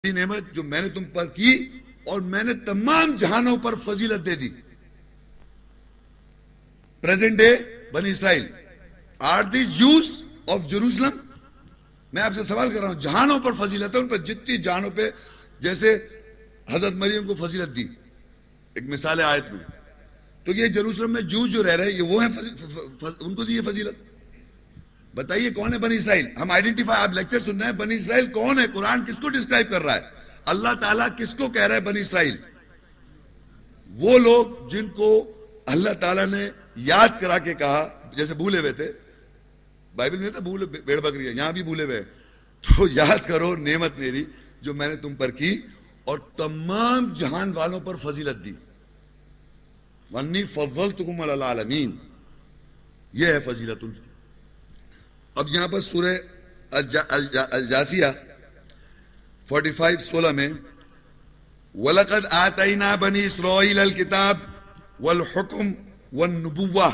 نعمت جو میں نے تم پر کی اور میں نے تمام جہانوں پر فضیلت دے دی. Present day Bani Israel are the Jews of Jerusalem. میں آپ سے سوال کر رہا ہوں, جہانوں پر فضیلت ہے, ان پر جتنی جہانوں پہ, جیسے حضرت مریم کو فضیلت دی ایک مثال آیت میں, تو یہ جیروسلم میں جوز جو رہ رہے ہیں یہ وہ ہیں, ان کو دی یہ فضیلت. بتائیے کون ہے بنی اسرائیل؟ ہم آئیڈینٹیفائی, آپ لیکچر سن رہے ہیں, بنی اسرائیل کون ہے؟ قرآن کس کو ڈسکرائب کر رہا ہے؟ اللہ تعالیٰ کس کو کہہ رہا ہے بنی اسرائیل؟ وہ لوگ جن کو اللہ تعالیٰ نے یاد کرا کے کہا, جیسے بھولے ہوئے تھے, بائبل میں تھا بھولے بھیڑ بکری ہے, یہاں بھی بھولے ہوئے, تو یاد کرو نعمت میری جو میں نے تم پر کی اور تمام جہان والوں پر فضیلت دی. وَأَنِّي فَضَّلْتُكُمْ عَلَى الْعَالَمِينَ, یہ ہے فضیلت ان کی. اب یہاں پر سورہ الجاسیہ 45:16 میں وَلَقَدْ آتَيْنَا بَنِي إِسْرَائِيلَ الْكِتَابَ وَالْحُكْمَ وَالنُّبُوَّةَ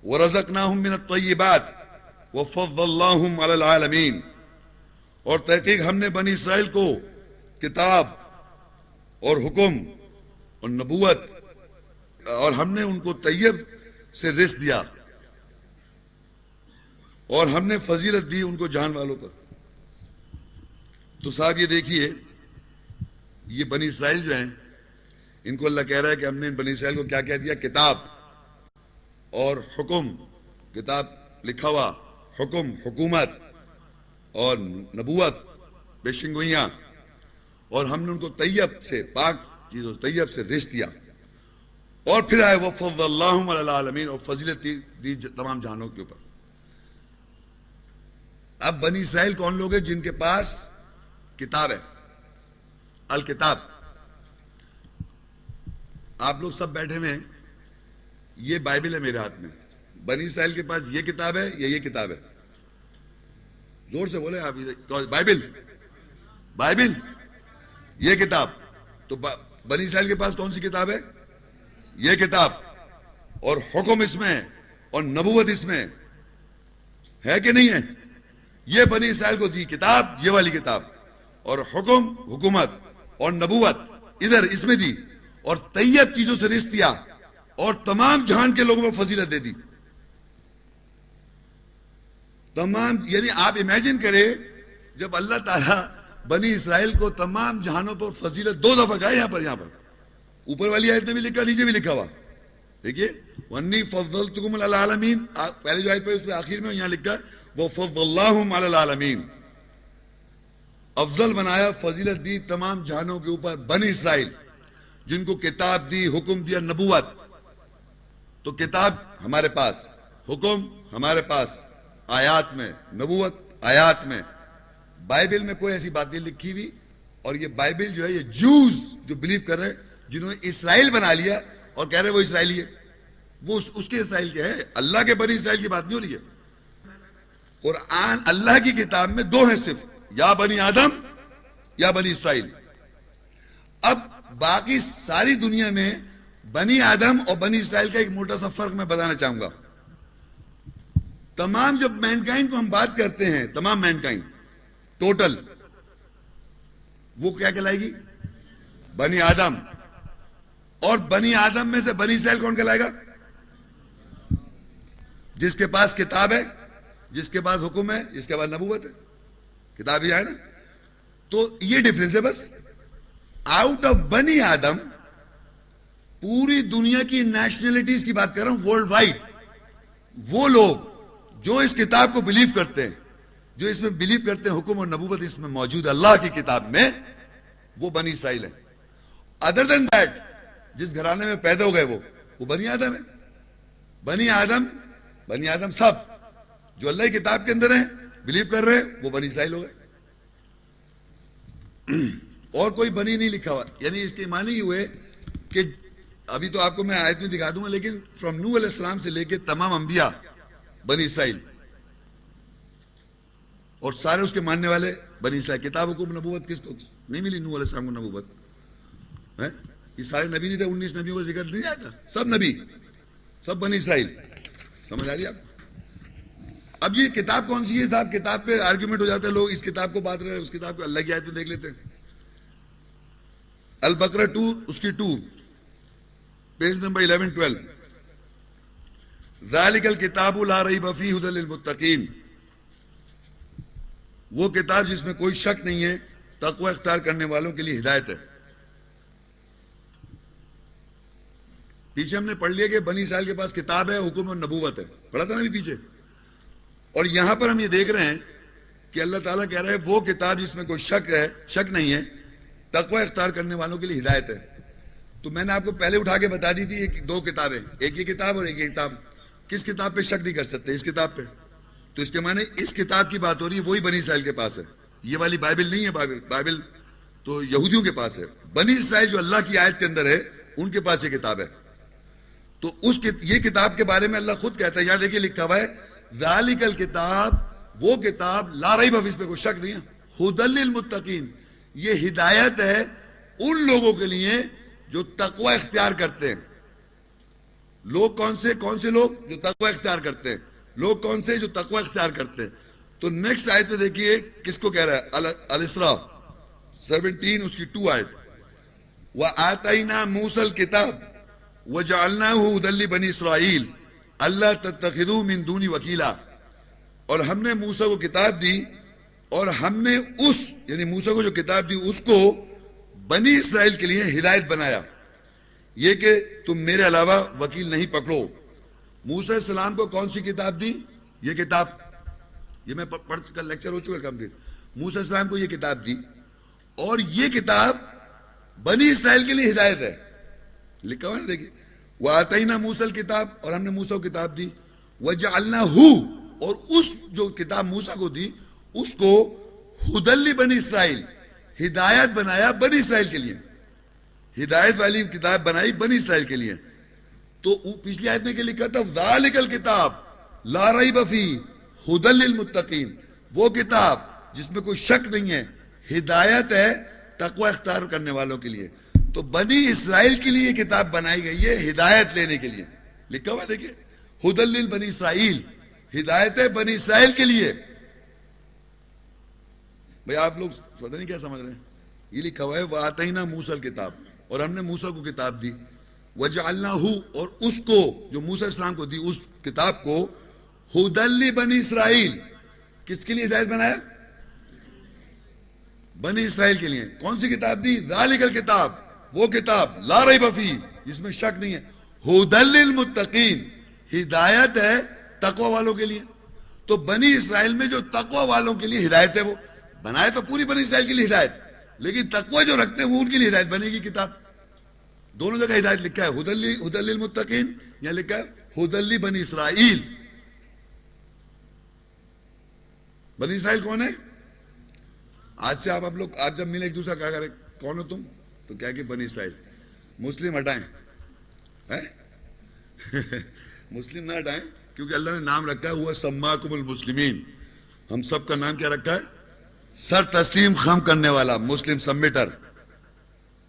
وَرَزَقْنَاهُمْ مِنَ الطَّيِّبَاتِ وَفَضَّلْنَاهُمْ عَلَى الْعَالَمِينَ. اور تحقیق ہم نے بنی اسرائیل کو کتاب اور حکم اور نبوت, اور ہم نے ان کو طیب سے رزق دیا, اور ہم نے فضیلت دی ان کو جہان والوں پر. تو صاحب یہ دیکھیے, یہ بنی اسرائیل جو ہیں, ان کو اللہ کہہ رہا ہے کہ ہم نے ان بنی اسرائیل کو کیا کہہ دیا؟ کتاب اور حکم, کتاب لکھا ہوا, حکم حکومت, اور نبوت پیشنگوئیاں, اور ہم نے ان کو طیب سے, پاک چیزوں طیب سے رزق دیا. اور پھر آئے وَفَضَّلْنَاهُمْ عَلَى الْعَالَمِينَ, اور فضیلت دی تمام جہانوں کے اوپر. اب بنی اسرائیل کون لوگ ہیں؟ جن کے پاس کتاب ہے, الکتاب. آپ لوگ سب بیٹھے ہوئے ہیں, یہ بائبل ہے میرے ہاتھ میں. بنی اسرائیل کے پاس یہ کتاب ہے یا یہ کتاب ہے؟ زور سے بولے آپ. بائبل, بائبل, یہ کتاب. تو بنی اسرائیل کے پاس کون سی کتاب ہے؟ یہ کتاب. اور حکم اس میں اور نبوت اس میں ہے کہ نہیں ہے؟ یہ بنی اسرائیل کو دی کتاب, یہ والی کتاب, اور حکم حکومت اور نبوت ادھر اس میں دی, اور طیب چیزوں سے رزق دیا, اور تمام جہان کے لوگوں میں فضیلت دے دی. تمام, یعنی آپ امیجن کریں جب اللہ تعالیٰ بنی اسرائیل کو تمام جہانوں پر فضیلت 2 دفعہ گئے, یہاں پر اوپر والی آیت میں بھی لکھا, نیچے بھی لکھا ہوا. دیکھیے وَأَنِّي فَضَّلْتُكُمْ عَلَى الْعَالَمِينَ, پہلے جو آیت پڑھی اس میں آخر میں یہاں لکھا ہے وَفَضَّلْنَاهُمْ عَلَى الْعَالَمِينَ, افضل بنایا, فضیلت دی تمام جہانوں کے اوپر بنی اسرائیل, جن کو کتاب دی, حکم دیا, نبوت. تو کتاب ہمارے پاس, حکم ہمارے پاس آیات میں, نبوت آیات میں. بائبل میں کوئی ایسی بات نہیں لکھی ہوئی, اور یہ بائبل جو ہے یہ جوز جو بلیو کر رہے ہیں, جنہوں نے اسرائیل بنا لیا اور کہہ رہے وہ اسرائیلی ہے, وہ اس کے اسرائیل کے ہے, اللہ کے بنی اسرائیل کی بات نہیں ہو رہی ہے. قرآن اللہ کی کتاب میں 2 ہیں صرف, یا بنی آدم یا بنی اسرائیل. اب باقی ساری دنیا میں بنی آدم اور بنی اسرائیل کا ایک موٹا سا فرق میں بتانا چاہوں گا. تمام جب مینکائنڈ کو ہم بات کرتے ہیں, تمام مینکائنڈ ٹوٹل, وہ کیا کہلائے گی؟ بنی آدم. اور بنی آدم میں سے بنی اسرائیل کون کہلائے گا؟ جس کے پاس کتاب ہے, جس کے بعد حکم ہے, جس کے بعد نبوت ہے. کتاب ہی ہے نا. تو یہ ڈیفرنس ہے بس. آؤٹ آف بنی آدم پوری دنیا کی نیشنلٹیز کی بات کر رہا ہوں, ورلڈ وائڈ, وہ لوگ جو اس کتاب کو بلیو کرتے ہیں, جو اس میں بلیو کرتے ہیں حکم اور نبوت اس میں موجود ہے اللہ کی کتاب میں, وہ بنی اسرائیل ہے. ادر دین دیٹ, جس گھرانے میں پیدا ہو گئے وہ بنی آدم ہے. بنی آدم سب جو اللہ کی کتاب کے اندر ہیں, بلیو کر رہے ہیں, وہ بنی اسرائیل ہو گئے. اور کوئی بنی نہیں لکھا ہوا. یعنی اس کے معنی یہ ہوئے کہ ابھی تو آپ کو میں آیت میں دکھا دوں گا, لیکن فرام نوح علیہ السلام سے لے کے تمام انبیاء بنی اسرائیل, اور سارے اس کے ماننے والے بنی اسرائیل. کتاب حکم نبوت کس کو نہیں ملی؟ نوح علیہ السلام کو نبوت ہے. یہ سارے نبی نہیں تھے, 19 نبیوں کا ذکر نہیں آیا تھا, سب نبی, سب بنی اسرائیل. سمجھ آ رہی ہے آپ؟ اب یہ کتاب کون سی ہے صاحب؟ کتاب پہ آرگیومنٹ ہو جاتا ہے, لوگ اس کتاب کو بات رہے ہیں, اس کتاب کو. اللہ کی آیت میں دیکھ لیتے ہیں, البقرہ 2 اس کی 2 پیج نمبر 11-12. ذالک الکتاب لا ریب فیہ ھدی للمتقین، وہ کتاب جس میں کوئی شک نہیں ہے، تقوی اختیار کرنے والوں کے لیے ہدایت ہے. پیچھے ہم نے پڑھ لیا کہ بنی اسرائیل کے پاس کتاب ہے، حکم اور نبوت ہے، پڑھا تھا نا بھی پیچھے. اور یہاں پر ہم یہ دیکھ رہے ہیں کہ اللہ تعالیٰ کہہ رہا ہے وہ کتاب جس میں کوئی شک نہیں ہے، تقوی اختیار کرنے والوں کے لیے ہدایت ہے. تو میں نے آپ کو پہلے اٹھا کے بتا دی تھی 2 کتابیں، ایک یہ کتاب اور ایک یہ کتاب. کس کتاب پہ شک نہیں کر سکتے؟ اس کتاب پہ. تو اس کے معنی اس کتاب کی بات ہو رہی ہے، وہی بنی اسرائیل کے پاس ہے. یہ والی بائبل نہیں ہے، بائبل تو یہودیوں کے پاس ہے. بنی اسرائیل جو اللہ کی آیت کے اندر ہے ان کے پاس یہ کتاب ہے. تو یہ کتاب کے بارے میں اللہ خود کہتا ہے، یہاں دیکھیے لکھا ہوا ہے ذالک الکتاب، وہ کتاب لا ریب فیہ، اس پہ کوئی شک نہیں ہے، ھدی للمتقین، یہ ہدایت ہے ان لوگوں کے لیے جو تقوی اختیار کرتے ہیں. لوگ کون سے لوگ جو تقوی اختیار کرتے ہیں؟ لوگ کون سے جو تقوی اختیار کرتے ہیں؟ تو نیکسٹ آیت میں دیکھیے کس کو کہہ رہا ہے، الاسراء 17 اس کی 2 آیت. وَآتَيْنَا مُوسَى الْكِتَابَ وَجَعَلْنَاهُ هُدًى لِبَنِي إِسْرَائِيلَ أَلَّا تَتَّخِذُوا مِن دُونِي وَكِيلًا. اور ہم نے موسیٰ کو کتاب دی، اور ہم نے یعنی موسیٰ کو جو کتاب دی اس کو بنی اسرائیل کے لیے ہدایت بنایا، یہ کہ تم میرے علاوہ وکیل نہیں پکڑو. موسیٰ علیہ السلام کو کون سی کتاب دی؟ یہ کتاب، یہ میں پڑھ کر لیکچر ہو چکا کمپلیٹ. موسیٰ علیہ السلام کو یہ کتاب دی، اور یہ کتاب بنی اسرائیل کے لیے ہدایت ہے. لکھا ہوا ہے نا، دیکھیے وَآتَيْنَا مُوسَى الْكِتَابَ، اور ہم نے موسیٰ کو کتاب دی، وَجَعَلْنَاهُ، اور اس جو کتاب موسیٰ کو دی اس کو ھدی لبنی اسرائیل، ہدایت بنایا بنی اسرائیل کے لیے، ہدایت والی کتاب بنائی بنی اسرائیل کے لیے. تو پچھلی آیت میں کیا لکھا تھا؟ ذالک الکتاب لا ریب فیہ ھدی للمتقین، وہ کتاب جس میں کوئی شک نہیں ہے، ہدایت ہے تقوی اختیار کرنے والوں کے لیے. تو بنی اسرائیل کے لیے کتاب بنائی گئی ہے ہدایت لینے کے لیے. لکھا ہوا دیکھیے ھدی لبنی اسرائیل، ہدایت ہے بنی اسرائیل کے لیے. بھئی آپ لوگ پتہ نہیں کیا سمجھ رہے ہیں؟ یہ لکھا ہوا ہے وَآتَيْنَا مُوسَى الْكِتَابَ، اور ہم نے موسیٰ کو کتاب دی، وَجَعَلْنَاهُ، اور اس کو جو موسیٰ السلام کو دی اس کتاب کو ھدی لبنی اسرائیل، کس کے لیے ہدایت بنایا؟ بنی اسرائیل کے لیے. کون سی کتاب دی؟ ذالک الکتاب، وہ کتاب لا ریب فیہ، جس میں شک نہیں ہے، ھدی للمتقین، ہدایت ہے تقوی والوں کے لیے. تو بنی اسرائیل میں جو تقوی والوں کے لیے ہدایت ہے، وہ بنائے تو پوری بنی اسرائیل کے لیے ہدایت، لیکن تقوی جو رکھتے ہیں وہ ان کے لیے ہدایت بنے گی کتاب. دونوں جگہ ہدایت لکھا ہے، ھدی للمتقین، یہاں لکھا ہے ھدی لبنی اسرائیل. بنی اسرائیل کون ہے؟ آج سے آپ لوگ جب ملے ایک دوسرا کہا کرے کون ہو تم، تو کیا کہ بنی اسرائیل. مسلم ہٹائیں، مسلم نہ ہٹائیں، کیونکہ اللہ نے نام رکھا ہے ہوا سماکم المسلمین. ہم سب کا نام کیا رکھا ہے؟ سر تسلیم خم کرنے والا، مسلم سبمٹر.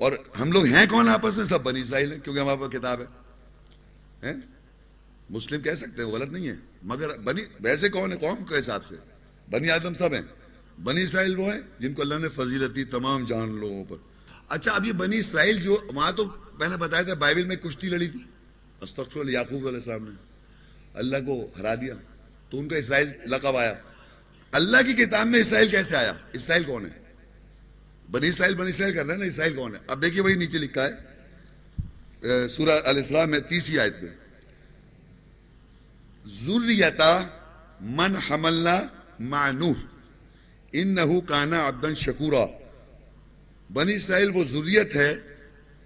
اور ہم لوگ ہیں کون آپس میں؟ سب بنی اسرائیل ہیں، کیونکہ ہمارے پاس کتاب ہے. مسلم کہہ سکتے ہیں، غلط نہیں ہے، مگر ویسے کون ہے؟ قوم کے حساب سے بنی آدم سب ہیں. بنی اسرائیل وہ ہیں جن کو اللہ نے فضیلت دی تمام جہان لوگوں پر. اچھا، اب یہ بنی اسرائیل جو وہاں، تو میں نے بتایا تھا بائبل میں کشتی لڑی تھی، استغفر اللہ، یعقوب علیہ السلام نے اللہ کو ہرا دیا تو ان کا اسرائیل لقب آیا. اللہ کی کتاب میں اسرائیل کیسے آیا؟ اسرائیل کون ہے؟ بنی اسرائیل کر رہے ہیں نا، اسرائیل کون ہے؟ اب دیکھیے وہی نیچے لکھا ہے سورہ الاسراء میں 30 آیت میں، ذریۃ من حملنا مع نوح انہ کان عبدا شکورا. بنی اسرائیل وہ ذریت ہے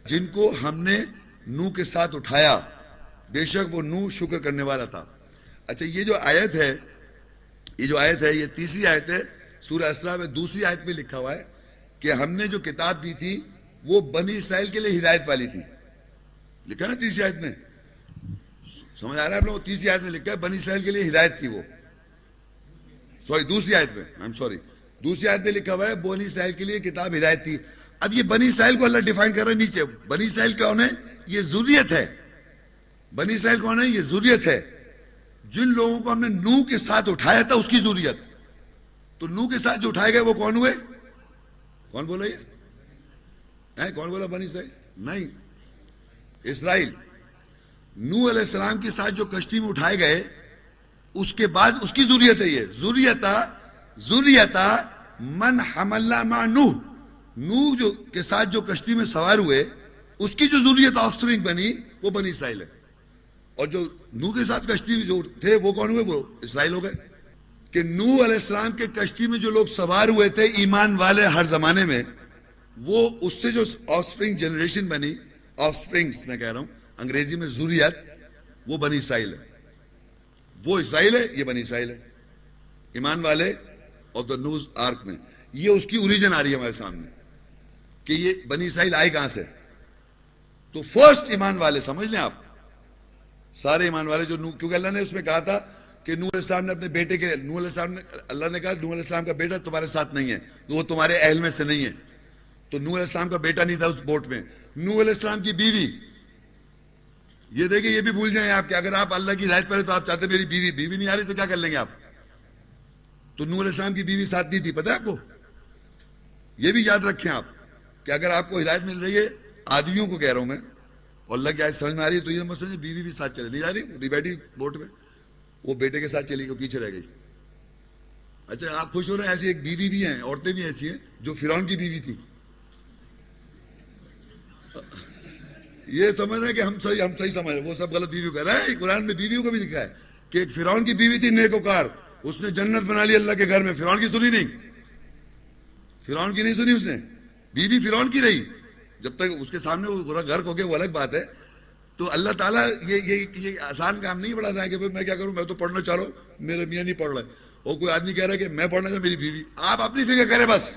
جن کو ہم نے نوح کے ساتھ اٹھایا، بے شک وہ نوح شکر کرنے والا تھا. اچھا، یہ جو آیت ہے یہ 30 آیت ہے سورہ اسراء میں. دوسری آیت میں لکھا ہوا ہے کہ ہم نے جو کتاب دی تھی وہ بنی اسرائیل کے لیے ہدایت والی تھی. لکھا نا 30 آیت میں؟ سمجھ آ رہا ہے آپ لوگ؟ 30 آیت میں لکھا ہے بنی اسرائیل کے لیے ہدایت تھی وہ. دوسری آیت میں دوسری آیت میں لکھا ہوا ہے بنی اسرائیل کے لیے کتاب ہدایت تھی. اب یہ بنی اسرائیل کو اللہ ڈیفائن کر رہا ہے نیچے. بنی اسرائیل کون ہے؟ یہ ذریت ہے. بنی اسرائیل کون ہے؟ یہ ذریت ہے جن لوگوں کو ہم نے نوح کے ساتھ اٹھایا تھا، اس کی ذریت. تو نوح کے ساتھ جو اٹھائے گئے وہ کون ہوئے؟ کون بولا یہ؟ کون بولا بنی اسرائیل؟ نہیں، اسرائیل نوح علیہ السلام کے ساتھ جو کشتی میں اٹھائے گئے اس کے بعد اس کی ذریت ہے، یہ ذریتا من حملنا مع نوح، نوح جو کے ساتھ جو کشتی میں سوار ہوئے اس کی جو ذریت آف سپرنگ بنی وہ بنی اسرائیل ہے، اور جو نوح کے ساتھ کشتی جو تھے وہ کون ہوئے؟ وہ اسرائیل ہو گئے. کہ نوح علیہ السلام کے کشتی میں جو لوگ سوار ہوئے تھے ایمان والے ہر زمانے میں، وہ اس سے جو آف سپرنگ جنریشن بنی، آف سپرنگز میں کہہ رہا ہوں انگریزی میں ذریت، وہ بنی اسرائیل ہے. وہ اسرائیل ہے، یہ بنی اسرائیل ہے، ایمان والے اور دا نوح آرک میں. یہ اس کی اوریجن آ رہی ہے ہمارے سامنے کہ یہ بنی اسرائیل آئی کہاں سے. تو فرسٹ ایمان والے سمجھ لیں آپ، سارے ایمان والے جو نوح، کیونکہ اللہ نے اس میں کہا تھا کہ نوح علیہ السلام نے اپنے بیٹے کے، نوح علیہ السلام نے، اللہ نے کہا نوح علیہ السلام کا بیٹا تمہارے ساتھ نہیں ہے، وہ تمہارے اہل میں سے نہیں ہے. تو نوح علیہ السلام کا بیٹا نہیں تھا اس بوٹ میں. نوح علیہ السلام کی بیوی، یہ دیکھیں یہ بھی بھول جائیں آپ کہ اگر آپ اللہ کی ہدایت پر تو آپ چاہتے میری بیوی نہیں آ رہی تو کیا کر لیں گے آپ. تو نوح علیہ السلام کی بیوی ساتھ نہیں تھی، پتہ ہے آپ کو. یہ بھی یاد رکھیں آپ کہ اگر آپ کو ہدایت مل رہی ہے، آدمیوں کو کہہ رہا ہوں میں، اور اللہ کی آیت سمجھ میں آ رہی ہے تو یہ مت سمجھیں بیوی بھی ساتھ چلے نہیں جا رہی، بیٹھی بوٹ میں، وہ بیٹے کے ساتھ چلی گئی، پیچھے رہ گئی. اچھا آپ خوش ہو رہے ہیں؟ ایسی ایک بیوی بھی ہیں، عورتیں بھی ایسی ہیں جو فرعون کی بیوی تھی. یہ سمجھ رہے ہیں کہ ہم صحیح سمجھ رہے ہیں، وہ سب غلط بیویوں کہہ رہے ہیں. قرآن میں بیویوں کو بھی لکھا ہے کہ ایک فرعون کی بیوی تھی نیکوکار، اس نے جنت بنا لی اللہ کے گھر میں. فرعون کی سنی نہیں، فرعون کی نہیں سنی اس نے، بیوی فرعون کی رہی جب تک اس کے سامنے وہ پورا گھر کھو گیا، وہ الگ بات ہے. تو اللہ تعالیٰ یہ آسان کام نہیں بڑھا تھا کہ میں کیا کروں، میں تو پڑھنا چاہ رہا ہوں، میرے میاں نہیں پڑھ رہے، اور کوئی آدمی کہہ رہا ہے کہ میں پڑھنا چاہتا میری بیوی. آپ اپنی فکر کریں بس،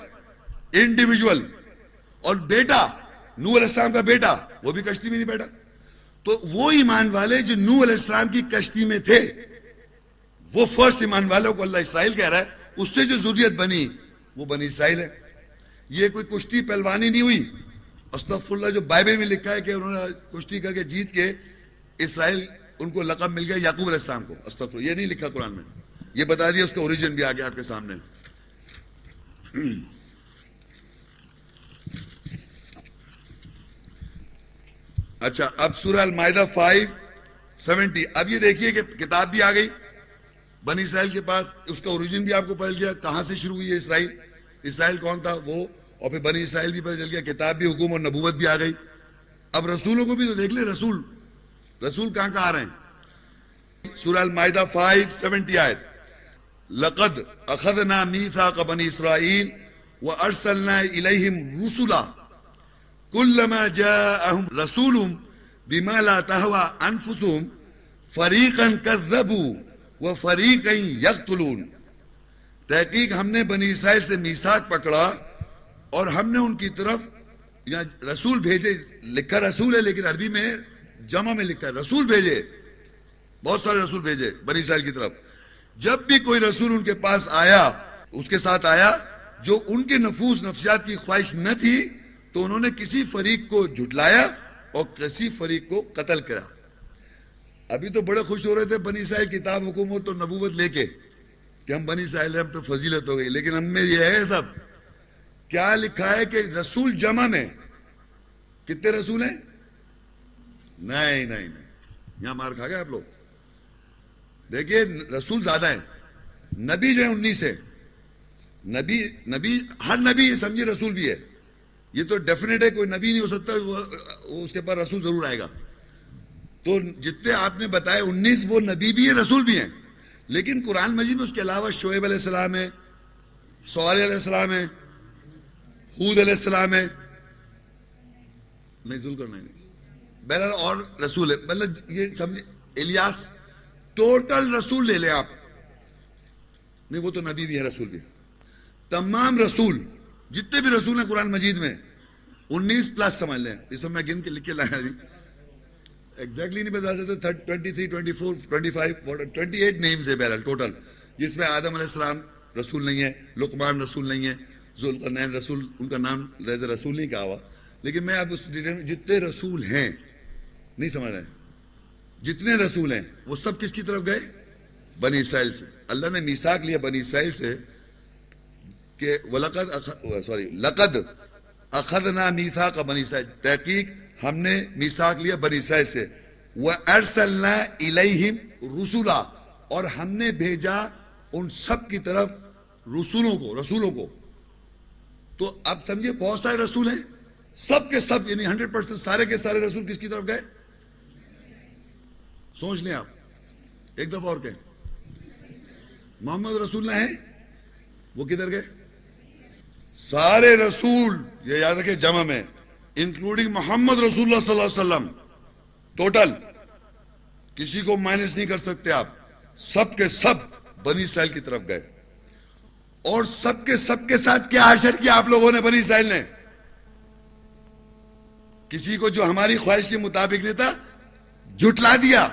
انڈیویجول. اور بیٹا نوح علیہ السلام کا بیٹا وہ بھی کشتی میں نہیں بیٹھا. تو وہ ایمان والے جو نوح علیہ السلام کی کشتی میں تھے، وہ فرسٹ ایمان والوں کو اللہ اسرائیل کہہ رہا ہے، اس سے جو ذریت بنی وہ بنی اسرائیل ہے. یہ کوئی کشتی پہلوانی نہیں ہوئی. استغفر اللہ، جو بائبل میں لکھا ہے کہ انہوں نے کشتی کر کے جیت کے اسرائیل، ان کو لقب مل گیا یعقوب علیہ السلام کو. استغفر، یہ نہیں لکھا قرآن میں، یہ بتا دیا، اس کا اوریجن بھی آ گیا آپ کے سامنے. اچھا اب سورہ المائدہ 5:70. اب یہ دیکھیے کہ کتاب بھی آ گئی بنی اسرائیل کے پاس، اس کا اوریجن بھی آپ کو پتہ چل گیا کہاں سے شروع ہوئی ہے اسرائیل، اسرائیل کون تھا وہ، اور پھر بنی اسرائیل بھی پتہ چل گیا، کتاب بھی، حکم اور نبوت بھی آ گئی. اب رسولوں کو بھی تو دیکھ لیں، رسول کہاں کہاں آ رہے ہیں. سورہ المائدہ 5:70 آیت، لقد اخذنا میثاق بنی اسرائیل وارسلنا الیہم رسلا کلما جاءہم رسول بما لا تہوی انفسہم فریقا کذبوا وفریقا یقتلون. تحقیق ہم نے بنی اسرائیل سے میثاق پکڑا اور ہم نے ان کی طرف یہاں رسول بھیجے، لکھا رسول ہے لیکن عربی میں جمع میں لکھا ہے رسول بھیجے، بہت سارے رسول بھیجے بنی اسرائیل کی طرف. جب بھی کوئی رسول ان کے پاس آیا، اس کے ساتھ آیا جو ان کے نفسیات کی خواہش نہ تھی، تو انہوں نے کسی فریق کو جھٹلایا اور کسی فریق کو قتل کرا. ابھی تو بڑے خوش ہو رہے تھے بنی اسرائیل کتاب، حکومت اور نبوت لے کے کہ ہم بنی اسرائیل ہم پہ فضیلت ہو گئی، لیکن ہم میں یہ ہے سب کیا لکھا ہے کہ رسول جمع میں کتنے رسول ہیں؟ نہیں، یہاں مار کھا گئے آپ لوگ. دیکھیے رسول زیادہ ہیں، نبی جو ہے 19 ہے. نبی ہر نبی یہ سمجھے رسول بھی ہے، یہ تو ڈیفینیٹ ہے، کوئی نبی نہیں ہو سکتا وہ اس کے پاس رسول ضرور آئے گا. تو جتنے آپ نے بتائے 19 وہ نبی بھی ہیں، رسول بھی ہیں. لیکن قرآن مجید میں اس کے علاوہ شعیب علیہ السلام ہے، صالح علیہ السلام ہے، ہود علیہ السلام ہے، نہیں ذل کرنا نہیں، بہرحال اور رسول ہے. مطلب یہ سمجھے الیاس، ٹوٹل رسول لے لیں آپ، نہیں وہ تو نبی بھی ہے رسول بھی ہے. تمام رسول جتنے بھی رسول ہیں قرآن مجید میں 19+ سمجھ لیں. اس میں میں گن کے لکھ کے لایا نہیں، ایگزیکٹلی نہیں بتا سکتے، 23 24 25 28 نیمز ہے بہرحال ٹوٹل، جس میں آدم علیہ السلام رسول نہیں ہے، لقمان رسول نہیں ہے، ذوالقرنین رسول، ان کا نام رسول نہیں کہا ہوا. لیکن میں اب اس جتنے رسول ہیں نہیں سمجھ رہے ہیں، جتنے رسول ہیں وہ سب کس کی طرف گئے؟ بنی اسرائیل سے. اللہ نے میثاق لیا بنی اسرائیل سے کہ لقد اخذنا میثاق بنی اسرائیل، تحقیق ہم نے میثاق لیا بنی اسرائیل سے، وارسلنا الیہم رسلا، اور ہم نے بھیجا ان سب کی طرف رسولوں کو. تو اب سمجھے بہت سارے رسول ہیں، سب کے سب یعنی 100% سارے کے سارے رسول کس کی طرف گئے؟ سوچ لیں آپ ایک دفعہ اور کہیں، محمد رسول اللہ ہیں وہ کدھر گئے؟ سارے رسول، یہ یاد رکھیں جمع میں، انکلوڈنگ محمد رسول اللہ صلی اللہ علیہ وسلم، ٹوٹل کسی کو مائنس نہیں کر سکتے آپ، سب کے سب بنی اسرائیل کی طرف گئے. اور سب کے ساتھ کیا حشر کیا آپ لوگوں نے بنی اسرائیل نے؟ کسی کو جو ہماری خواہش کے مطابق نہیں تھا جھٹلا دیا،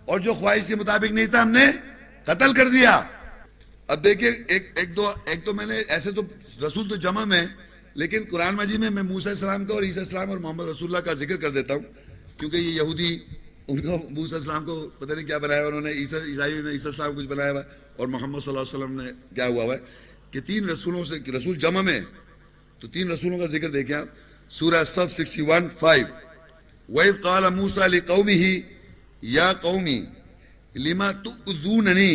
اور جو خواہش کے مطابق نہیں تھا ہم نے قتل کر دیا. اب دیکھیں ایک تو میں نے ایسے تو رسول تو جمع میں، لیکن قرآن مجید میں موسیٰ السلام کا اور عیسیٰ السلام اور محمد رسول اللہ کا ذکر کر دیتا ہوں، کیونکہ یہ یہودی ان کو موسیٰ السلام کو پتہ نہیں کیا بنایا، انہوں نے عیسائی نے عیسیٰ السلام کچھ بنایا ہوا ہے، اور محمد صلی اللہ علیہ وسلم نے کیا ہوا ہے کہ 3 رسولوں سے رسول جمع میں، تو 3 رسولوں کا ذکر دیکھیں آپ. سورہ صف 61:5 وَإِذْ قَالَ مُوسَىٰ لِقَوْمِهِ يَا قَوْمِ لِمَا تُؤْذُونَنِي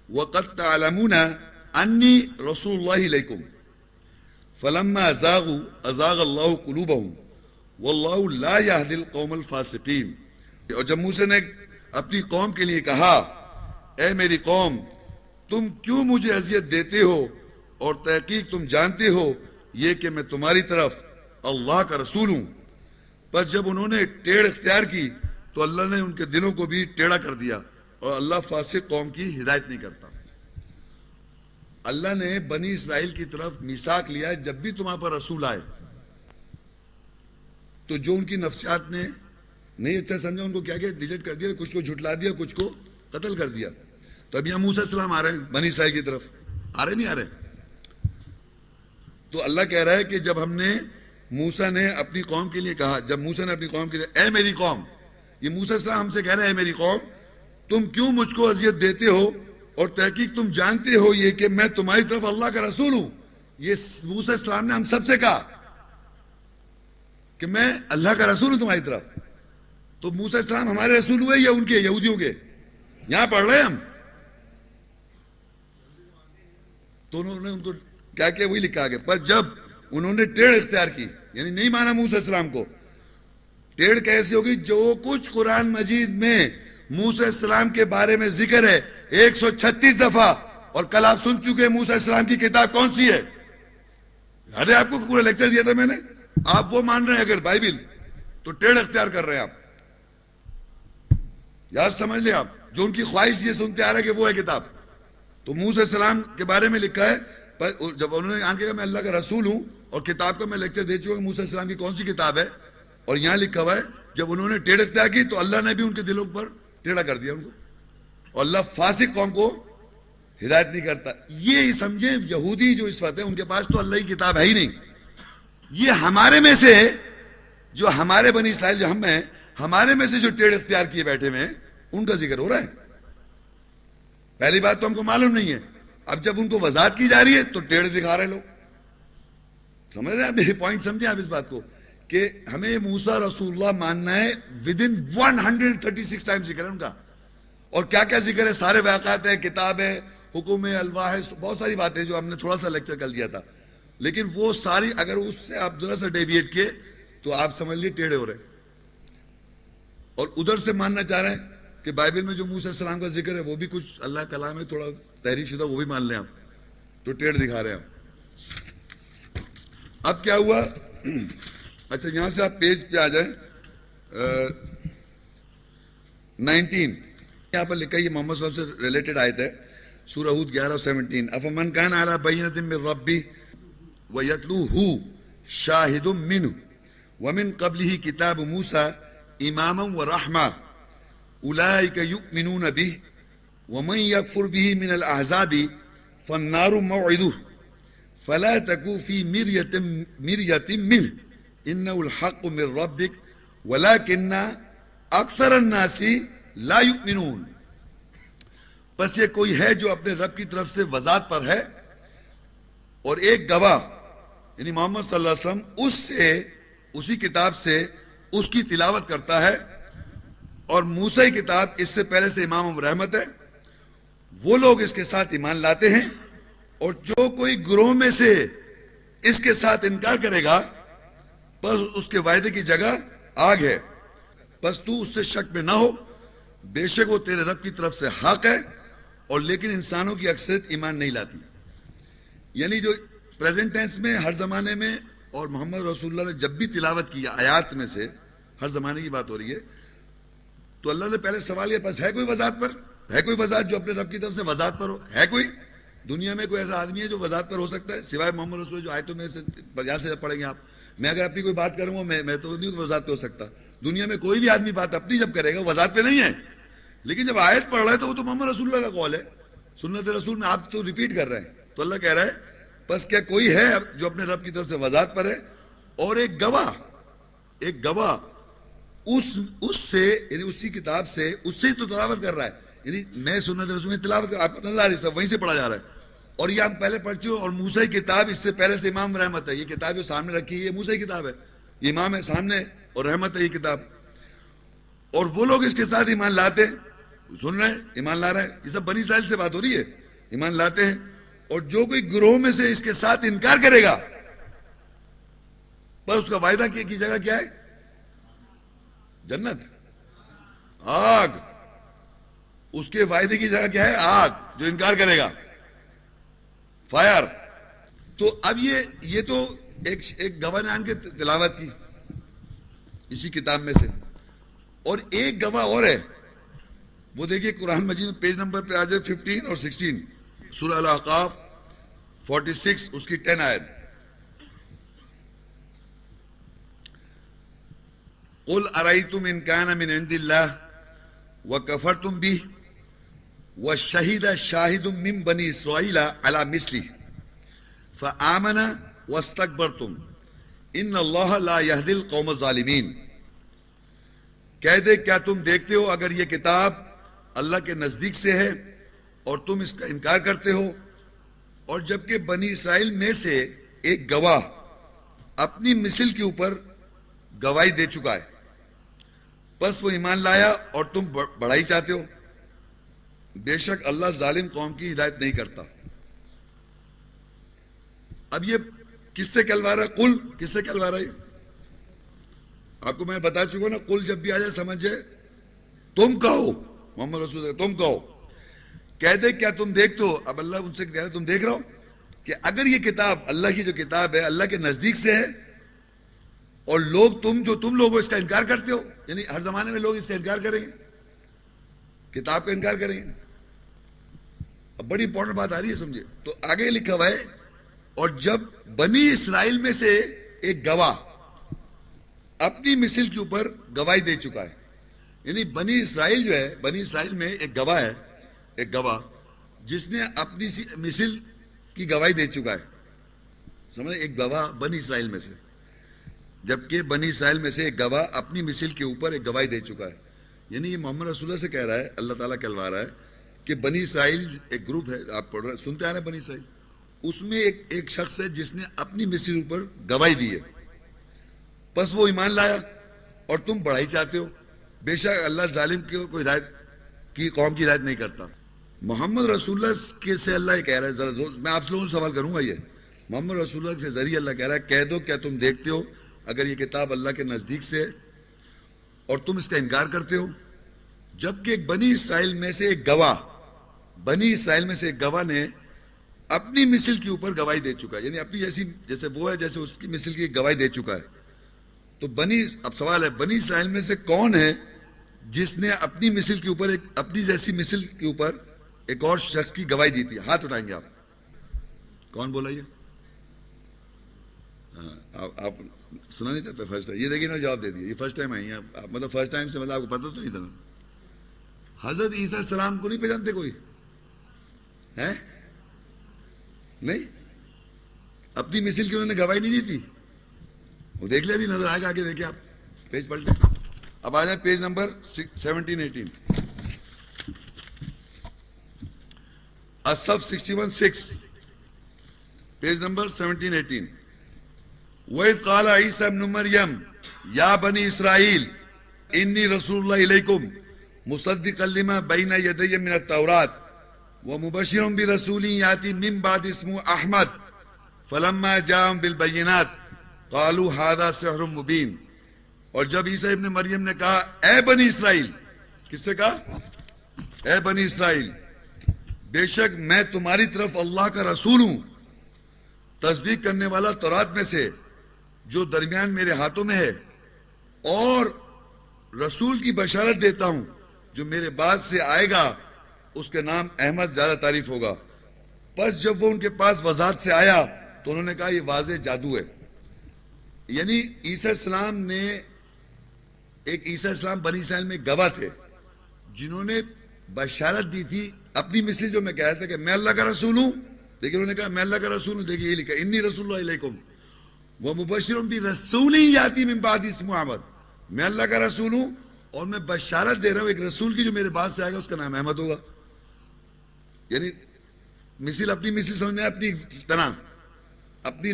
وَقَدْ تَعْلَمُونَ أَنِّي رَسُولُ اللَّهِ إِلَيْكُمْ فَلَمَّا زَاغُوا أَزَاغَ اللَّهُ قُلُوبَهُمْ وَاللَّهُ لَا يَهْدِي الْقَوْمَ الْفَاسِقِينَ. اور جب موسیٰ نے اپنی قوم کے لیے کہا، اے میری قوم تم کیوں مجھے اذیت دیتے ہو، اور تحقیق تم جانتے ہو یہ کہ میں تمہاری طرف اللہ کا رسول ہوں. پر جب انہوں نے ٹیڑھ اختیار کی تو اللہ نے ان کے دلوں کو بھی ٹیڑھا کر دیا، اور اللہ فاسق قوم کی ہدایت نہیں کرتا. اللہ نے بنی اسرائیل کی طرف میثاق لیا ہے، جب بھی تمہارے پر رسول آئے تو جو ان کی نفسیات نے نہیں اچھا سمجھا ان کو کیا ڈیلیٹ کر دیا، کچھ کو جھٹلا دیا، کچھ کو قتل کر دیا. تو اب یہاں موسیٰ السلام آ رہے ہیں بنی اسرائیل کی طرف، آ رہے نہیں آ رہے؟ تو اللہ کہہ رہا ہے کہ جب ہم نے موسیٰ نے اپنی قوم کے لیے کہا، جب موسیٰ نے اپنی قوم کے لیے اے میری قوم، یہ موسیٰ السلام ہم سے کہہ رہے ہیں اے میری قوم تم کیوں مجھ کو اذیت دیتے ہو، اور تحقیق تم جانتے ہو یہ کہ میں تمہاری طرف اللہ کا رسول ہوں. یہ موسیٰ السلام نے ہم سب سے کہا کہ میں اللہ کا رسول ہوں تمہاری طرف. تو موسیٰ السلام ہمارے رسول ہوئے یا ان کے یہودیوں کے؟ یہاں پڑھ رہے ہیں ہم. تو انہوں نے ان کو کیا کیا وہی لکھا گیا. پر جب انہوں نے ٹیڑھ اختیار کی یعنی نہیں مانا موسیٰ السلام کو، ٹیڑھ کیسے ہوگی؟ جو کچھ قرآن مجید میں موسیٰ السلام کے بارے میں ذکر ہے 136 دفعہ، اور کل آپ سن چکے موسیٰ السلام کی کتاب کون سی ہے؟ یاد ہے آپ کو پورا لیکچر دیا تھا میں نے. آپ وہ مان رہے ہیں اگر بائبل، تو ٹیڑھ اختیار کر رہے ہیں آپ. یار سمجھ لیں آپ، جو ان کی خواہش یہ سنتے آ رہا ہے کہ وہ ہے کتاب. تو موسیٰ السلام کے بارے میں لکھا ہے، جب انہوں نے آن کے کہا میں اللہ کا رسول ہوں، اور کتاب کا میں لیکچر دے چکا کہ موسیٰ السلام کی کون سی کتاب ہے، اور یہاں لکھا ہوا ہے جب انہوں نے ٹیڑھ اختیار کی تو اللہ نے بھی ان کے دلوں پر ٹیڑھا کر دیا ان کو، اور اللہ فاسق قوم کو ہدایت نہیں کرتا. یہ سمجھیں یہودی جو اس وقت ہے ان کے پاس تو اللہ کی کتاب ہے ہی نہیں. یہ ہمارے میں سے جو ہمارے بنی اسرائیل جو ہم ہیں، ہمارے میں سے جو ٹیڑھ اختیار کیے بیٹھے میں ان کا ذکر ہو رہا ہے. پہلی بات تو ہم کو معلوم نہیں ہے، اب جب ان کو وضاحت کی جا رہی ہے تو ٹیڑھ دکھا رہے لوگ. سمجھ رہے ہیں آپ میری پوائنٹ؟ سمجھیں آپ اس بات کو کہ ہمیں موسیٰ رسول اللہ ماننا ہے. ودن 136 ٹائم ذکر ہے ان کا، اور کیا کیا ذکر ہے، سارے واقعات ہیں، کتاب ہے، حکم ہے، الواح ہے، بہت ساری باتیں جو ہم نے تھوڑا سا لیکچر کر دیا تھا. لیکن وہ ساری اگر اس سے آپ ذرا سا ڈیویٹ کیے تو آپ سمجھ لیے ٹیڑھے ہو رہے. اور ادھر سے ماننا چاہ رہے ہیں کہ بائبل میں جو موسیٰ السلام کا ذکر ہے وہ بھی کچھ اللہ کلام ہے، تھوڑا تحریف شدہ، وہ بھی مان لیں آپ، تو ٹیڑھ دکھا رہے ہیں آپ. اب کیا ہوا؟ اچھا یہاں سے آپ پیج پہ آ جائیں 19. یہاں پر لکھا ہے، یہ محمد صلی اللہ علیہ وسلم سے ریلیٹڈ آیت ہے، سورہ ہود 11:17. افمن کان علی بینۃ من ربہ ویتلوہ شاہد منہ ومن قبلہ کتاب موسیٰ اماما ورحمہ اولئک یؤمنون بہ ومن یکفر بہ من الاحزاب فالنار موعدہ فلا تکو فی مریۃ منہ انہ الحق من ربک ولکن اکثر الناس لا یؤمنون. پس یہ کوئی ہے جو اپنے رب کی طرف سے وضاحت پر ہے اور ایک گواہ یعنی محمد صلی اللہ علیہ وسلم اسی کتاب سے اس کی تلاوت کرتا ہے، اور موسیٰ کی کتاب اس سے پہلے سے امام رحمت ہے، وہ لوگ اس کے ساتھ ایمان لاتے ہیں، اور جو کوئی گروہ میں سے اس کے ساتھ انکار کرے گا بس اس کے وعدے کی جگہ آگ ہے، بس تو اس سے شک میں نہ ہو، بے شک وہ تیرے رب کی طرف سے حق ہے، اور لیکن انسانوں کی اکثریت ایمان نہیں لاتی۔ یعنی جو پریزنٹ ٹینس میں ہر زمانے میں، اور محمد رسول اللہ نے جب بھی تلاوت کی آیات میں سے، ہر زمانے کی بات ہو رہی ہے، تو اللہ نے پہلے سوال کیا پس ہے کوئی وضاحت پر؟ ہے کوئی وضاحت جو اپنے رب کی طرف سے وضاحت پر ہو؟ ہے کوئی دنیا میں کوئی ایسا آدمی ہے جو وضاحت پر ہو سکتا ہے سوائے محمد رسول؟ جو آیتوں میں سے یہاں سے پڑھیں گے آپ، میں اگر اپنی کوئی بات کروں گا میں تو نہیں وضاحت پہ ہو سکتا۔ دنیا میں کوئی بھی آدمی بات اپنی جب کرے گا وضاحت پہ نہیں ہے، لیکن جب آیت پڑھ رہا ہے تو وہ تو محمد رسول اللہ کا قول ہے، سنت رسول میں آپ تو ریپیٹ کر رہے ہیں، تو اللہ کہہ رہا ہے بس کیا کوئی ہے جو اپنے رب کی طرف سے وضاحت پر ہے، اور ایک گواہ اس سے، یعنی اسی کتاب سے، اس سے ہی تو تلاوت کر رہا ہے، یعنی میں سنت رسول میں تلاوت کر، آپ کو نظر آ رہی سب وہیں سے پڑھا جا رہا ہے، اور یہ ہم پہلے پڑھ چکے، اور موسیٰ کی کتاب اس سے پہلے سے امام رحمت ہے، یہ کتاب جو سامنے رکھی ہے یہ موسیٰ کی کتاب ہے، یہ امام ہے سامنے اور رحمت ہے یہ کتاب، اور وہ لوگ اس کے ساتھ ایمان لاتے ہیں، سن رہے ہیں ایمان لا رہے ہیں، یہ سب بنی اسرائیل سے بات ہو رہی ہے، ایمان لاتے ہیں، اور جو کوئی گروہ میں سے اس کے ساتھ انکار کرے گا پر اس کا وعدہ کی جگہ کیا ہے؟ جنت، آگ، اس کے وعدے کی جگہ کیا ہے؟ آگ، جو انکار کرے گا فائر۔ تو اب یہ تو ایک گواہ نے آن کے تلاوت کی اسی کتاب میں سے، اور ایک گواہ اور ہے، وہ دیکھیے قرآن مجید میں پیج نمبر پہ آ جائے 15 اور 16، سورہ الاحقاف 46 اس کی 10 آیت۔ قل ارأيتم ان كان من عند الله وكفرتم به وشهد شاهد من بني اسرائيل على مثله فآمن واستكبرتم ان الله لا يهدي القوم الظالمين۔ کہہ دے کیا تم دیکھتے ہو اگر یہ کتاب اللہ کے نزدیک سے ہے اور تم اس کا انکار کرتے ہو، اور جبکہ بنی اسرائیل میں سے ایک گواہ اپنی مثل کے اوپر گواہی دے چکا ہے، بس وہ ایمان لایا اور تم بڑائی چاہتے ہو، بے شک اللہ ظالم قوم کی ہدایت نہیں کرتا۔ اب یہ کس سے کہلوا رہا ہے؟ قل کس سے کہلوا رہا ہے؟ آپ کو میں بتا چکا نا، قل جب بھی آ جائے سمجھے تم کہو، محمد رسول اللہ تم کہو، کہہ دے کیا تم دیکھتے ہو، اب اللہ ان سے کہہ رہا ہے تم دیکھ رہا ہو کہ اگر یہ کتاب اللہ کی جو کتاب ہے اللہ کے نزدیک سے ہے، اور تم لوگ اس کا انکار کرتے ہو، یعنی ہر زمانے میں لوگ اس سے انکار کریں گے، کتاب کا انکار کریں گے۔ اب بڑی امپورٹنٹ بات آ رہی ہے سمجھے، تو آگے لکھا ہوا ہے اور جب بنی اسرائیل میں سے ایک گواہ اپنی مثل کے اوپر گواہی دے چکا ہے، یعنی بنی اسرائیل جو ہے، بنی اسرائیل میں ایک گواہ ہے، ایک گواہ جس نے اپنی مثل کی گواہی دے چکا ہے، سمجھے، ایک گواہ بنی اسرائیل میں سے، جبکہ بنی اسرائیل میں سے ایک گواہ اپنی مثل کے اوپر ایک گواہی دے چکا ہے، یعنی یہ محمد رسول اللہ سے کہہ رہا ہے، اللہ تعالیٰ کہلوا رہا ہے کہ بنی اسرائیل ایک گروپ ہے، آپ پڑھ رہے سنتے آ رہے ہیں بنی اسرائیل، اس میں ایک شخص ہے جس نے اپنی مثل اوپر گواہی دی ہے، بس وہ ایمان لایا اور تم بڑائی چاہتے ہو، بے شک اللہ ظالم کو ہدایت کی قوم کی ہدایت نہیں کرتا۔ محمد رسول اللہ کے سے اللہ یہ کہہ رہا ہے، ذرا میں آپ سے لوگوں سے سوال کروں گا، یہ محمد رسول اللہ کے ذریعے اللہ کہہ رہا ہے کہہ دو کیا تم دیکھتے ہو اگر یہ کتاب اللہ کے نزدیک سے ہے اور تم اس کا انکار کرتے ہو، جبکہ ایک بنی اسرائیل میں سے ایک گواہ نے اپنی مثل کے اوپر گواہی دے چکا ہے، یعنی اپنی جیسے وہ ہے جیسے اس کی مثل کی گواہی دے چکا ہے۔ تو اب سوال ہے بنی اسرائیل میں سے کون ہے جس نے اپنی مثل کے اوپر اپنی جیسی مثل کے اوپر ایک اور شخص کی گواہی دی تھی؟ ہاتھ اٹھائیں گے آپ، کون بولا یہ؟ آپ سنا نہیں تھا فرسٹ ٹائم؟ یہ دیکھیے نا جواب دے دیا، یہ فرسٹ ٹائم آئی ہیں آپ، مطلب فرسٹ ٹائم سے مطلب آپ کو پتہ تو نہیں تھا؟ حضرت عیسیٰ السلام کو نہیں پہچانتے کوئی ہے؟ نہیں، اپنی مثل کی انہوں نے گواہی نہیں دی تھی، وہ دیکھ لیں ابھی نظر آئے گا، آگے دیکھیں آپ پیج پلٹ لیں، اب آ جائیں پیج نمبر 17-18 الصف 61-6 پیج نمبر 17-18 وَإِذْ قَالَ عِيسَى ابْنُ مَرْيَمَ يَا بَنِي إِسْرَائِيلَ إِنِّي رَسُولُ اللَّهِ إِلَيْكُمْ مُصَدِّقًا لِمَا بَيْنَ يَدَيَّ مِنَ التَّوْرَاةِ وَمُبَشِّرًا بِرَسُولٍ يَأْتِي مِن بَعْدِي اسْمُهُ أَحْمَدُ فَلَمَّا جَاءَهُم بِالْبَيِّنَاتِ قَالُوا هَذَا سِحْرٌ مُبِينٌ. اور جب عیسیٰ ابن مریم نے کہا اے بنی اسرائیل، کس سے کہا؟ اے بنی اسرائیل، بے شک میں تمہاری طرف اللہ کا رسول ہوں، تصدیق کرنے والا تورات میں سے جو درمیان میرے ہاتھوں میں ہے، اور رسول کی بشارت دیتا ہوں جو میرے بعد سے آئے گا، اس کے نام احمد زیادہ تعریف ہوگا. پس جب وہ ان کے پاس وضاحت سے آیا تو انہوں نے کہا یہ واضح جادو ہے. یعنی عیسیٰ السلام نے عیسیٰ السلام بنی اسرائیل میں گواہ تھے جنہوں نے بشارت دی تھی اپنی مثل جو میں کہہ رہا تھا کہ میں اللہ کا رسول ہوں، لیکن انہوں نے کہا میں اللہ کا رسول ہوں. دیکھیے یہ لکھا انی رسول اللہ علیکم ومبشر برسول یاتی من بعد اسمہ احمد، میں اللہ کا رسول ہوں اور میں بشارت دے رہا ہوں ایک رسول کی جو میرے بعد سے آئے گا، اس کا نام احمد ہوگا. یعنی مثل اپنی مثل سمجھ میں اپنی طرح، اپنی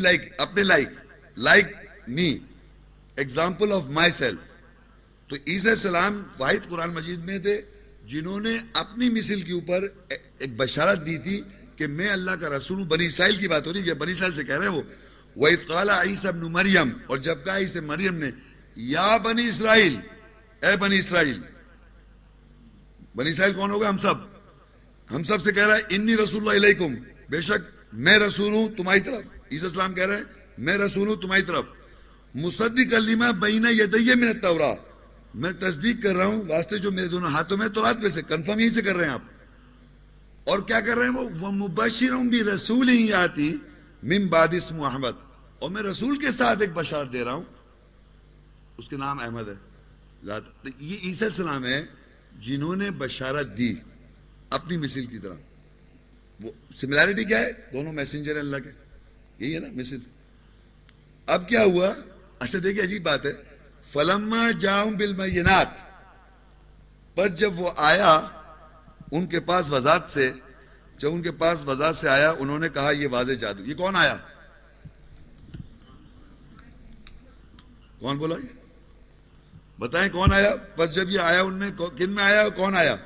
like me, example of my self. تو عیسیٰ السلام واحد قرآن مجید میں تھے جنہوں نے اپنی مثل کے اوپر ایک بشارت دی تھی کہ میں اللہ کا رسول ہوں. بنی اسرائیل کی بات ہو رہی ہے، بنی اسرائیل سے کہہ رہے ہیں وہ. وَإِذْ قَالَ عِيسَى ابْنُ مَرْيَمَ، اور جب کہا عیسیٰ مریم نے یا بنی اسرائیل، اے بنی اسرائیل. بنی اسرائیل کون ہوگا؟ ہم سب سے کہہ رہا ہے انی رسول اللہ علیکم، بے شک میں رسول ہوں تمہاری طرف. عیسیٰ السلام کہہ رہے ہیں میں رسول ہوں تمہاری طرف. مصدقا لما بین یدی من التوراۃ، میں تصدیق کر رہا ہوں واسطے جو میرے دونوں ہاتھوں میں تورات میں سے. کنفرم یہی سے کر رہے ہیں آپ. اور کیا کر رہے ہیں وہ مبشرا برسول یاتی من بعد اسمہ احمد، اور میں رسول کے ساتھ ایک بشارت دے رہا ہوں، اس کے نام احمد ہے. یہ عیسیٰ السلام ہے جنہوں نے بشارت دی اپنی مثل کی طرح. وہ سملیرٹی کیا ہے؟ دونوں میسنجر ہیں اللہ کے، یہی ہے نا مثل. اب کیا ہوا؟ اچھا دیکھیں عجیب بات ہے. فلما جاؤں بالبینات، پر جب وہ آیا ان کے پاس وضاحت سے، جب ان کے پاس وضاحت سے آیا انہوں نے کہا یہ واضح جادو. یہ کون آیا؟ کون بولا؟ یہ بتائیں کون آیا؟ بس جب یہ آیا ان میں کن میں آیا؟ کون آیا؟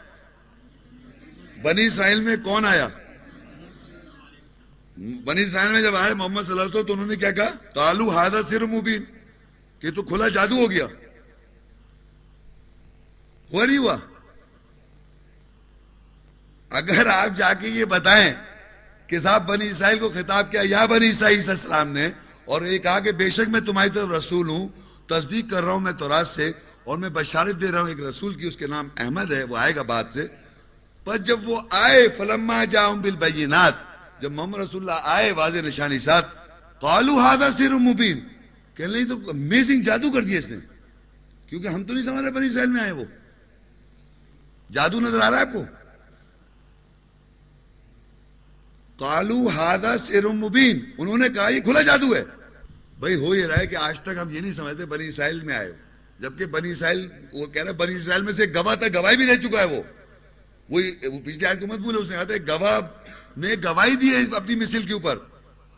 بنی اسرائیل میں کون آیا؟ بنی اسرائیل میں جب آئے محمد صلی اللہ علیہ وسلم تو انہوں نے کیا کہا؟ قالوا ھذا سحر مبین، کہ تو کھلا جادو ہو گیا. ہوا نہیں ہوا؟ اگر آپ جا کے یہ بتائیں کہ صاحب بنی اسرائیل کو خطاب کیا یا بنی اسرائیل عیسیٰ السلام نے، اور یہ کہا کہ بے شک میں تمہاری طرف رسول ہوں، تصدیق کر رہا ہوں میں تورات سے، اور میں بشارت دے رہا ہوں ایک رسول کی، اس کے نام احمد ہے، وہ آئے گا بعد سے. پر جب وہ آئے فلما جاؤں بالبینات، جب محمد رسول اللہ آئے واضح نشانی ساتھ، قالوا ھذا سحر مبین، کہ نہیں تو امیزنگ جادو کر دیا اس نے. کیونکہ ہم تو نہیں سمجھ رہے بنی اسرائیل میں آئے وہ. جادو نظر آ رہا ہے آپ کو؟ قالوا ھذا سحر مبین، انہوں نے کہا یہ کھلا جادو ہے. بھائی ہو یہ رہا ہے کہ آج تک ہم یہ نہیں سمجھتے بنی اسرائیل میں آئے، جبکہ بنی اسرائیل، وہ کہہ رہا ہے بنی اسرائیل میں سے گواہ تھا، گواہی بھی دے چکا ہے. وہ پچھلی آیت کو مت بھولے، اس نے کہا تھا گواہ نے گواہی دی ہے اپنی مثل کے اوپر.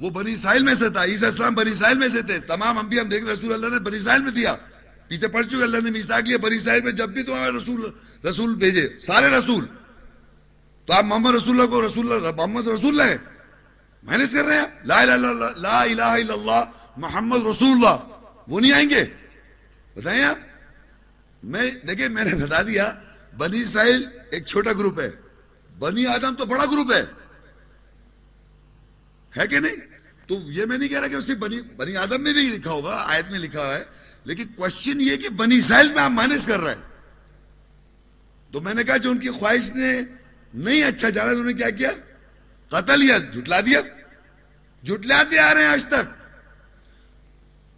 وہ بنی اسرائیل میں سے تھا. عیسیٰ السلام بنی اسرائیل میں سے تھے. تمام انبیاء ہم دیکھ رسول اللہ نے بنی اسرائیل میں دیا. پیچھے پڑ چکے اللہ نے میثاق لیا بنی اسرائیل میں، جب بھی تمہارے رسول بھیجے سارے رسول، تو آپ محمد رسول اللہ کو رسول اللہ محمد رسول اللہ مائنس کر رہے ہیں. لا الہ الا اللہ محمد رسول اللہ، وہ نہیں آئیں گے؟ بتائیں آپ. دیکھیں میں نے بتا دیا بنی اسرائیل ایک چھوٹا گروپ ہے، بنی آدم تو بڑا گروپ ہے کہ نہیں؟ تو یہ میں نہیں کہہ رہا کہ اسے بنی آدم میں بھی لکھا ہوگا، آیت میں لکھا ہے، لیکن کوشچن یہ کہ بنی اسرائیل میں آپ مائنس کر رہے ہیں. تو میں نے کہا جو ان کی خواہش نے نہیں اچھا جانا، انہوں نے کیا کیا؟ قتل یا جھٹلا دیا. جھٹلاتے آ رہے ہیں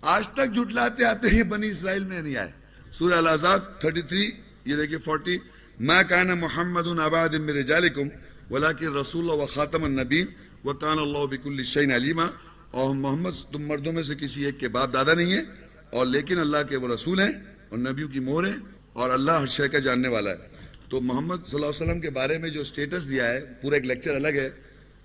آج تک جھٹلاتے آتے ہیں. بنی اسرائیل میں نہیں آئے. سورہ الاحزاب 33 یہ دیکھیں 40، ما کان محمد ابا احد من رجالکم ولکن رسول اللہ وخاتم النبیین وکان اللہ بکل شیء علیما. اور محمد تم مردوں میں سے کسی ایک کے باپ دادا نہیں ہیں، اور لیکن اللہ کے وہ رسول ہیں اور نبیوں کی مہر ہیں، اور اللہ ہر شے کا جاننے والا ہے. تو محمد صلی اللہ علیہ وسلم کے بارے میں جو سٹیٹس دیا ہے، پورا ایک لیکچر الگ ہے.